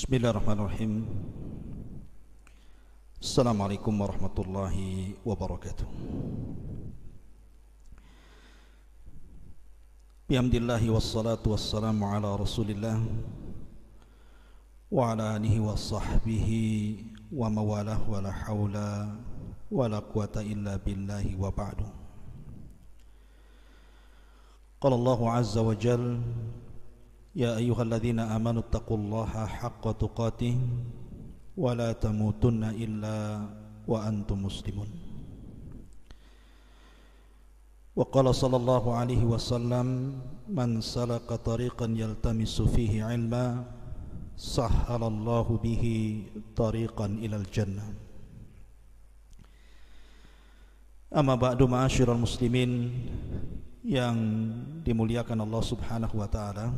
Bismillahirrahmanirrahim. Assalamualaikum warahmatullahi wabarakatuh. Bihamdillahi wassalatu wassalamu ala rasulillah wa ala alihi wa sahbihi wa mawalah wa la hawla wa la quwata illa billahi wa ba'du. Qala Allahu azza wa jal: Ya ayyuhalladzina amanu taqullaha haqqa tuqatih wa la tamutunna illa wa antum muslimun. Wa qala sallallahu alaihi wasallam: Man salaka tariqan yaltamisu fihi ilma sahhalallahu bihi tariqan ilal jannah. Amma ba'du, ma'asyiral muslimin yang dimuliakan Allah Subhanahu wa taala.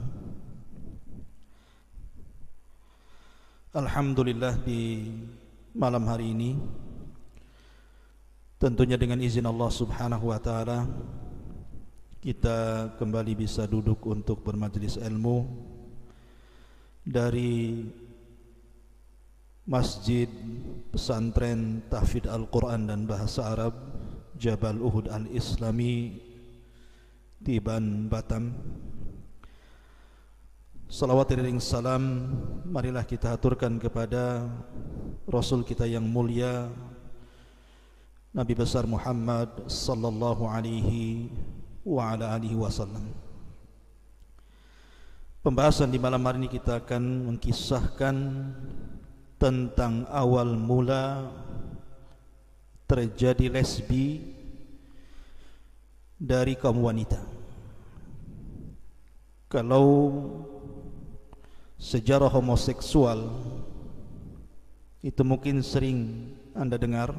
Alhamdulillah, di malam hari ini tentunya dengan izin Allah Subhanahu wa taala kita kembali bisa duduk untuk bermajelis ilmu dari Masjid Pesantren Tahfidz Al-Quran dan Bahasa Arab Jabal Uhud Al-Islami di Ban, Batam. Salawat dan salam marilah kita haturkan kepada Rasul kita yang mulia, Nabi besar Muhammad sallallahu alaihi wa ala alihi wasallam. Pembahasan di malam hari ini kita akan mengkisahkan tentang awal mula terjadi lesbi dari kaum wanita. Kalau sejarah homoseksual itu mungkin sering Anda dengar,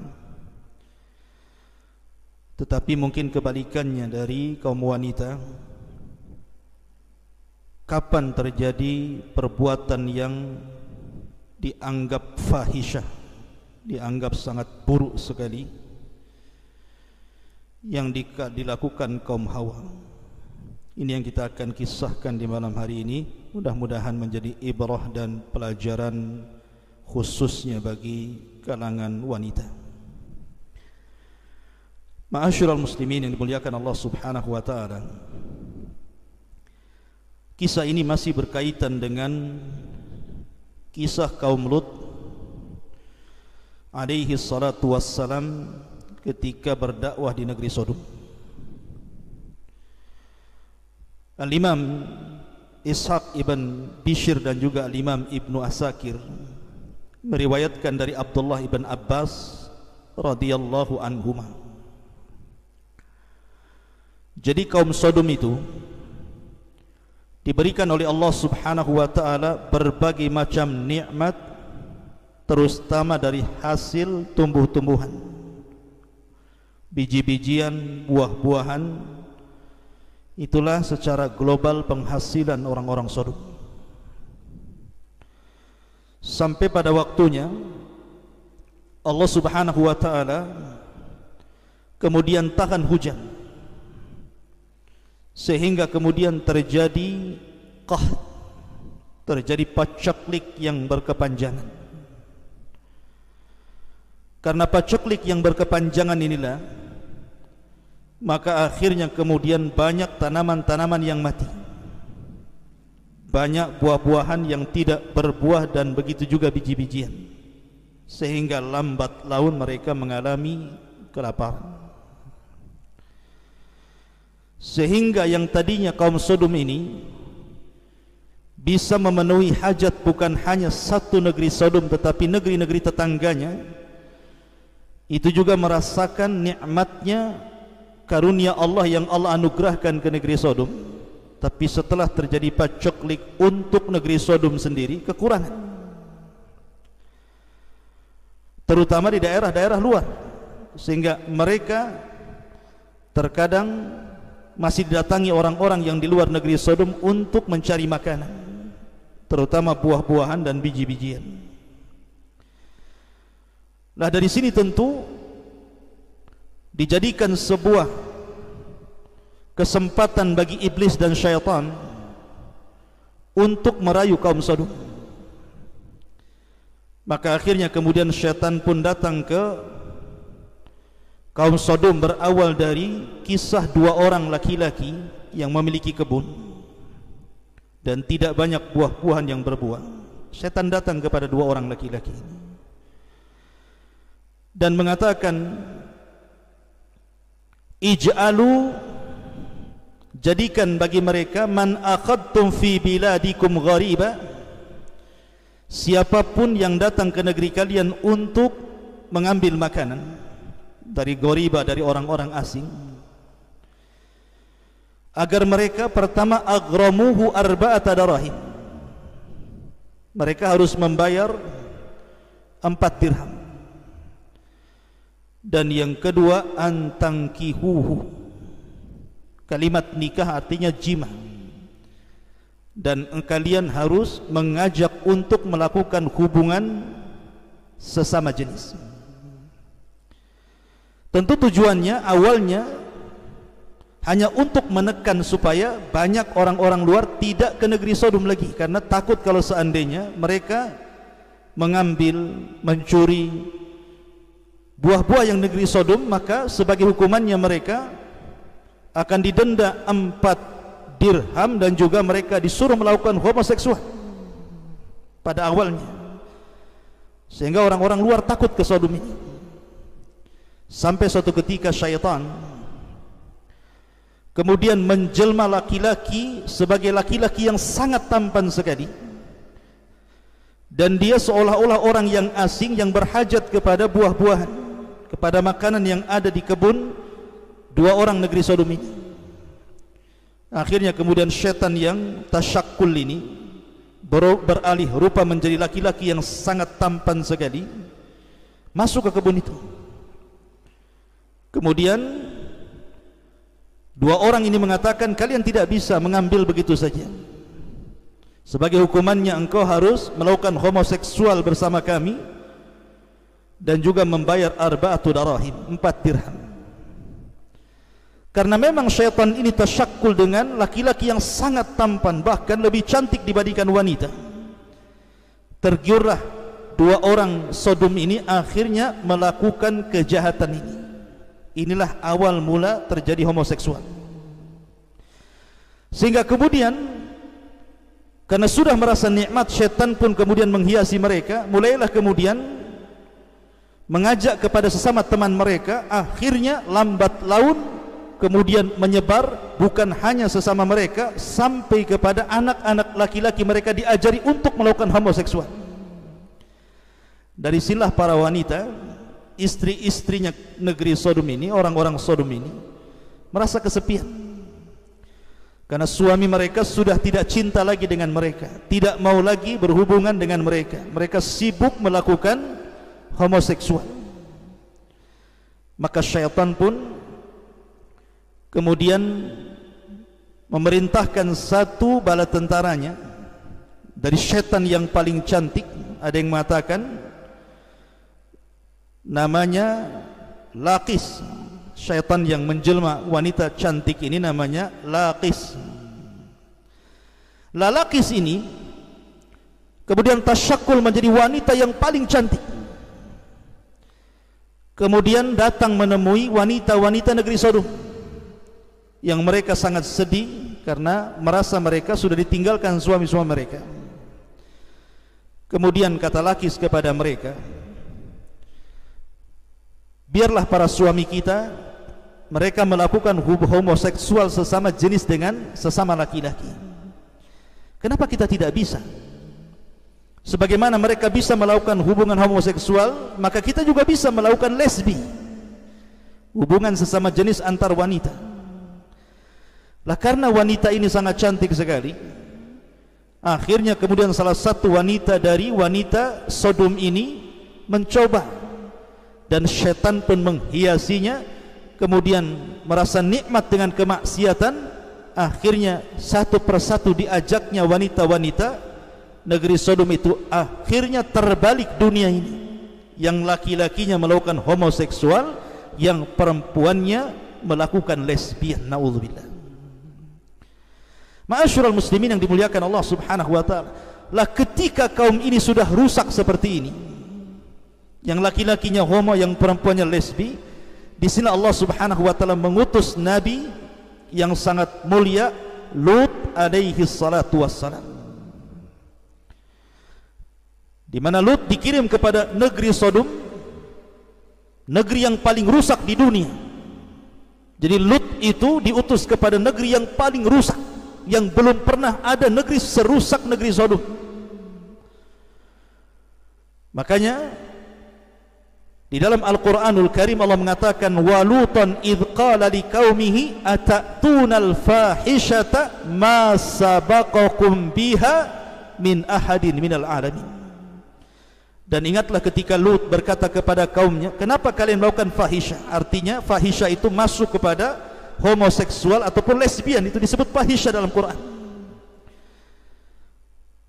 tetapi mungkin kebalikannya dari kaum wanita. Kapan terjadi perbuatan yang dianggap fahisyah, dianggap sangat buruk sekali, yang dilakukan kaum Hawa? Ini yang kita akan kisahkan di malam hari ini. Mudah-mudahan menjadi ibrah dan pelajaran khususnya bagi kalangan wanita. Ma'asyiral muslimin yang dimuliakan Allah Subhanahu wa taala. Kisah ini masih berkaitan dengan kisah kaum Lut alaihi salatu wassalam ketika berdakwah di negeri Sodom. Al-Imam Ishaq ibn Bishr dan juga Al-Imam Ibnu Asakir meriwayatkan dari Abdullah ibn Abbas radhiyallahu anhuma. Jadi kaum Sodom itu diberikan oleh Allah Subhanahu wa taala berbagai macam nikmat, terutama dari hasil tumbuh-tumbuhan, biji-bijian, buah-buahan. Itulah secara global penghasilan orang-orang Sodom. Sampai pada waktunya Allah Subhanahu wa taala kemudian tahan hujan, sehingga kemudian terjadi qahd, terjadi paceklik yang berkepanjangan. Karena paceklik yang berkepanjangan inilah, maka akhirnya kemudian banyak tanaman-tanaman yang mati, banyak buah-buahan yang tidak berbuah, dan begitu juga biji-bijian, sehingga lambat laun mereka mengalami kelaparan. Sehingga yang tadinya kaum Sodom ini bisa memenuhi hajat bukan hanya satu negeri Sodom, tetapi negeri-negeri tetangganya, itu juga merasakan nikmatnya karunia Allah yang Allah anugerahkan ke negeri Sodom. Tapi setelah terjadi paceklik untuk negeri Sodom sendiri, kekurangan, terutama di daerah-daerah luar, sehingga mereka terkadang masih didatangi orang-orang yang di luar negeri Sodom untuk mencari makanan, terutama buah-buahan dan biji-bijian. Nah, dari sini tentu dijadikan sebuah kesempatan bagi iblis dan syaitan untuk merayu kaum Sodom. Maka akhirnya kemudian syaitan pun datang ke kaum Sodom, berawal dari kisah dua orang laki-laki yang memiliki kebun dan tidak banyak buah-buahan yang berbuah. Syaitan datang kepada dua orang laki-laki ini dan mengatakan, ij'alu, jadikan bagi mereka, man akhadtum fi biladikum ghariba, siapapun yang datang ke negeri kalian untuk mengambil makanan dari ghariba, dari orang-orang asing, agar mereka pertama aghramuhu arba'ata darahim, mereka harus membayar 4 dirham, dan yang kedua antangkihuhu, kalimat nikah artinya jima, dan kalian harus mengajak untuk melakukan hubungan sesama jenis. Tentu tujuannya awalnya hanya untuk menekan supaya banyak orang-orang luar tidak ke negeri Sodom lagi, karena takut kalau seandainya mereka mengambil, mencuri buah-buah yang negeri Sodom, maka sebagai hukumannya mereka akan didenda 4 dirham dan juga mereka disuruh melakukan homoseksual pada awalnya, sehingga orang-orang luar takut ke Sodom ini. Sampai suatu ketika syaitan kemudian menjelma laki-laki sebagai laki-laki yang sangat tampan sekali, dan dia seolah-olah orang yang asing yang berhajat kepada buah-buahan, kepada makanan yang ada di kebun dua orang negeri Sodom ini. Akhirnya kemudian syaitan yang tasyakkul ini beralih rupa menjadi laki-laki yang sangat tampan sekali, masuk ke kebun itu. Kemudian dua orang ini mengatakan, kalian tidak bisa mengambil begitu saja, sebagai hukumannya engkau harus melakukan homoseksual bersama kami dan juga membayar arba'atu darahim, 4 dirham. Karena memang syaitan ini tasyakkul dengan laki-laki yang sangat tampan, bahkan lebih cantik dibandingkan wanita. Tergiurlah dua orang Sodom ini akhirnya melakukan kejahatan ini. Inilah awal mula terjadi homoseksual. Sehingga kemudian karena sudah merasa nikmat, syaitan pun kemudian menghiasi mereka, mulailah kemudian mengajak kepada sesama teman mereka. Akhirnya lambat laun kemudian menyebar, bukan hanya sesama mereka, sampai kepada anak-anak laki-laki mereka diajari untuk melakukan homoseksual. Dari silah para wanita, istri-istrinya negeri Sodom ini, orang-orang Sodom ini merasa kesepian, karena suami mereka sudah tidak cinta lagi dengan mereka, tidak mau lagi berhubungan dengan mereka. Mereka sibuk melakukan homoseksual. Maka syaitan pun kemudian memerintahkan satu bala tentaranya dari syaitan yang paling cantik. Ada yang mengatakan namanya Laqis, syaitan yang menjelma wanita cantik ini namanya Laqis. Laqis ini kemudian tasyakkul menjadi wanita yang paling cantik, kemudian datang menemui wanita-wanita negeri Sodom yang mereka sangat sedih karena merasa mereka sudah ditinggalkan suami-suami mereka. Kemudian kata Laqis kepada mereka, biarlah para suami kita mereka melakukan homoseksual sesama jenis dengan sesama laki-laki. Kenapa kita tidak bisa? Sebagaimana mereka bisa melakukan hubungan homoseksual, maka kita juga bisa melakukan lesbi, hubungan sesama jenis antar wanita. Lah karena wanita ini sangat cantik sekali, akhirnya kemudian salah satu wanita dari wanita Sodom ini mencoba, dan syaitan pun menghiasinya, kemudian merasa nikmat dengan kemaksiatan. Akhirnya satu persatu diajaknya wanita-wanita negeri Sodom itu, akhirnya terbalik dunia ini, yang laki-lakinya melakukan homoseksual, yang perempuannya melakukan lesbian. Na'udzubillah. Ma'asyiral muslimin yang dimuliakan Allah Subhanahu wa taala, lah ketika kaum ini sudah rusak seperti ini, yang laki-lakinya homo, yang perempuannya lesbi. Di sini Allah Subhanahu wa taala mengutus nabi yang sangat mulia, Lut alaihi salatu wassalam, di mana Lut dikirim kepada negeri Sodom, negeri yang paling rusak di dunia. Jadi Lut itu diutus kepada negeri yang paling rusak, yang belum pernah ada negeri serusak negeri Sodom. Makanya di dalam Al-Quranul Karim Allah mengatakan, walutan idh qala liqaumihi atatuna al-fahishata ma sabaqakum biha min ahadin minal alamin. Dan ingatlah ketika Lut berkata kepada kaumnya, kenapa kalian melakukan fahisha? Artinya fahisha itu masuk kepada homoseksual ataupun lesbian, itu disebut fahisha dalam Quran.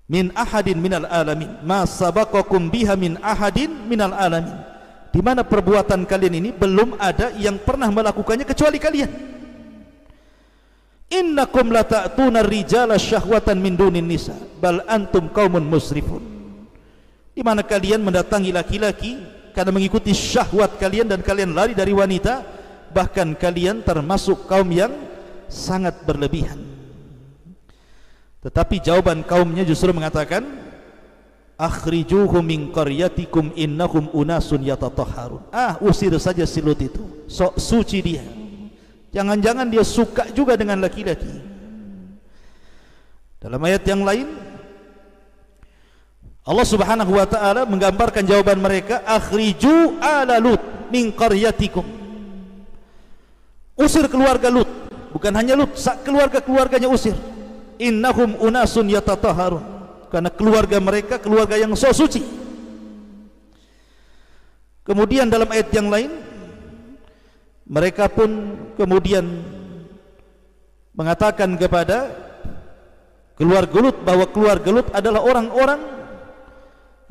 Min ahadin minal alamin, ma sabaqakum biha min ahadin minal alamin. Di mana perbuatan kalian ini belum ada yang pernah melakukannya kecuali kalian. Innakum lata'tuna rijala syahwatan min dunin nisa bal antum qaumun musrifun. Di mana kalian mendatangi laki-laki karena mengikuti syahwat kalian dan kalian lari dari wanita, bahkan kalian termasuk kaum yang sangat berlebihan. Tetapi jawaban kaumnya justru mengatakan, akhrijuhum min qaryatikum innahum unasun yatatahharun. Usir saja si Lut itu, sok suci dia. Jangan-jangan dia suka juga dengan laki-laki. Dalam ayat yang lain Allah Subhanahu wa taala menggambarkan jawaban mereka, akhriju ala Lut min qaryatikum. Usir keluarga Lut, bukan hanya Lut, keluarga-keluarganya usir. Innahum unasun yatatahharun. Karena keluarga mereka keluarga yang so suci. Kemudian dalam ayat yang lain mereka pun kemudian mengatakan kepada keluarga Lut bahwa keluarga Lut adalah orang-orang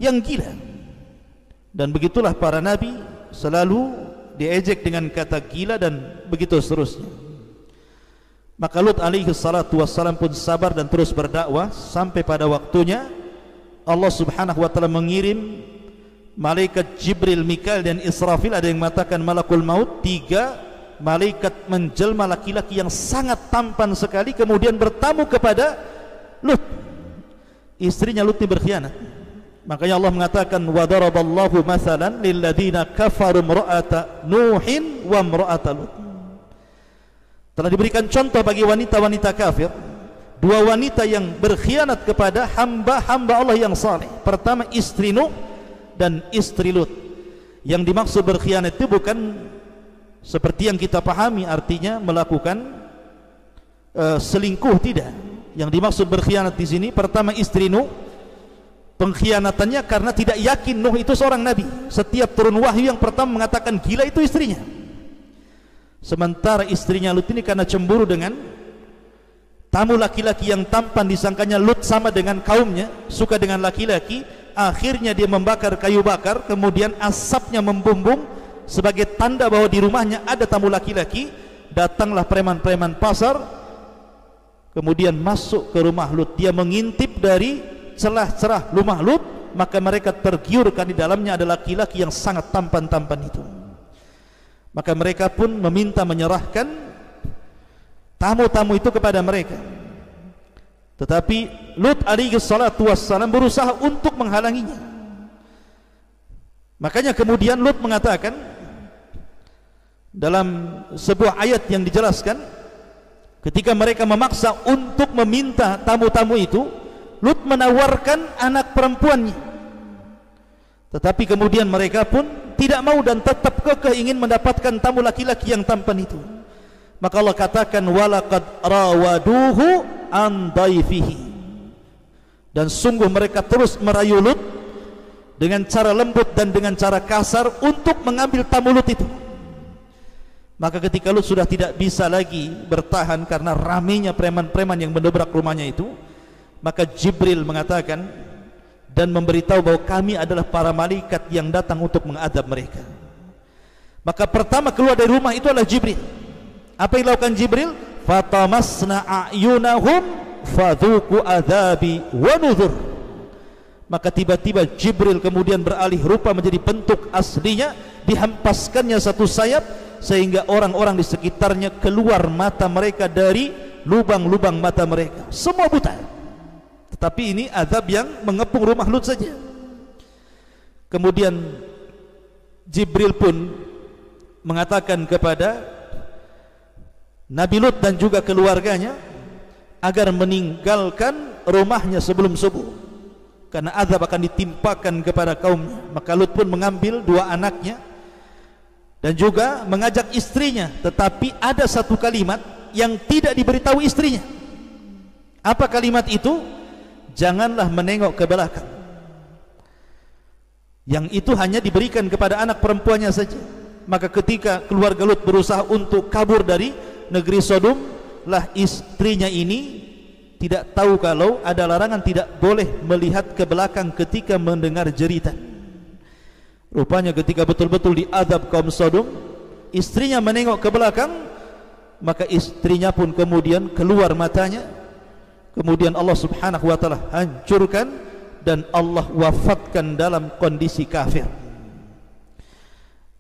yang gila. Dan begitulah para nabi selalu diejek dengan kata gila dan begitu seterusnya. Maka Lut alaihi salatu wassalam pun sabar dan terus berdakwah sampai pada waktunya Allah Subhanahu wa taala mengirim malaikat Jibril, Mikail dan Israfil. Ada yang mengatakan malakul maut, 3 malaikat menjelma laki-laki yang sangat tampan sekali, kemudian bertamu kepada Lut. Istrinya Lut ini berkhianat. Makanya Allah mengatakan, wa daraballahu mathalan lil ladzina kafaru imra'ata Nuhin wa imra'ata Lut. Telah diberikan contoh bagi wanita-wanita kafir, 2 wanita yang berkhianat kepada hamba-hamba Allah yang saleh. Pertama istri Nuh dan istri Lut. Yang dimaksud berkhianat itu bukan seperti yang kita pahami, artinya melakukan selingkuh, tidak. Yang dimaksud berkhianat di sini pertama istri Nuh, pengkhianatannya karena tidak yakin Nuh itu seorang nabi. Setiap turun wahyu yang pertama mengatakan gila itu istrinya. Sementara istrinya Lut ini karena cemburu dengan tamu laki-laki yang tampan, disangkanya Lut sama dengan kaumnya, suka dengan laki-laki. Akhirnya dia membakar kayu bakar, kemudian asapnya membumbung sebagai tanda bahwa di rumahnya ada tamu laki-laki. Datanglah preman-preman pasar, kemudian masuk ke rumah Lut. Dia mengintip dari celah-celah rumah Lut, maka mereka tergiurkan di dalamnya ada laki-laki yang sangat tampan-tampan itu. Maka mereka pun meminta menyerahkan tamu-tamu itu kepada mereka. Tetapi Lut alaihi salatu wassalam berusaha untuk menghalanginya. Makanya kemudian Lut mengatakan dalam sebuah ayat yang dijelaskan, ketika mereka memaksa untuk meminta tamu-tamu itu, Lut menawarkan anak perempuannya. Tetapi kemudian mereka pun tidak mau dan tetap kekeh ingin mendapatkan tamu laki-laki yang tampan itu. Maka Allah katakan, walaqad rawaduhu an daifihi. Dan sungguh mereka terus merayu Lut dengan cara lembut dan dengan cara kasar untuk mengambil tamu Lut itu. Maka ketika Lut sudah tidak bisa lagi bertahan karena ramainya preman-preman yang mendobrak rumahnya itu, maka Jibril mengatakan dan memberitahu bahwa kami adalah para malaikat yang datang untuk mengadab mereka. Maka pertama keluar dari rumah itu adalah Jibril. Apa yang dilakukan Jibril? Fatamasna a'yunahum fadhuku adzabi wa nuzur. Maka tiba-tiba Jibril kemudian beralih rupa menjadi bentuk aslinya, dihempaskannya satu sayap sehingga orang-orang di sekitarnya keluar mata mereka dari lubang-lubang mata mereka, semua buta. Tetapi ini azab yang mengepung rumah Lut saja. Kemudian Jibril pun mengatakan kepada Nabi Lut dan juga keluarganya agar meninggalkan rumahnya sebelum subuh, karena azab akan ditimpakan kepada kaumnya. Maka Lut pun mengambil dua anaknya dan juga mengajak istrinya, tetapi ada satu kalimat yang tidak diberitahu istrinya. Apa kalimat itu? Janganlah menengok ke belakang. Yang itu hanya diberikan kepada anak perempuannya saja. Maka ketika keluarga Lut berusaha untuk kabur dari negeri Sodom, lah istrinya ini tidak tahu kalau ada larangan tidak boleh melihat ke belakang ketika mendengar jeritan. Rupanya ketika betul-betul diazab kaum Sodom, istrinya menengok ke belakang, maka istrinya pun kemudian keluar matanya. Kemudian Allah Subhanahu wa taala hancurkan dan Allah wafatkan dalam kondisi kafir.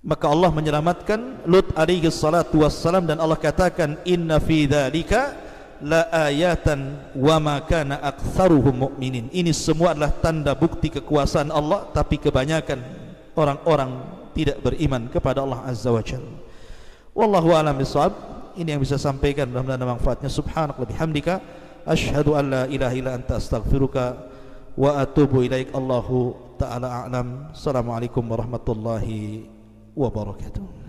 Maka Allah menyelamatkan Lut alaihi salatu wassalam, dan Allah katakan inna fi dzalika la ayatan wa ma kana aktsaruhum mu'minin. Ini semua adalah tanda bukti kekuasaan Allah, tapi kebanyakan orang-orang tidak beriman kepada Allah azza wa jalla. Wallahu a'lam bishawab. Ini yang bisa sampaikan, mudah-mudahan ada manfaatnya. Subhanaka wa bihamdika asyhadu an la ilaha illa anta astaghfiruka wa atubu ilaik. Allahu ta'ala a'lam. Assalamualaikum warahmatullahi wabarakatuh.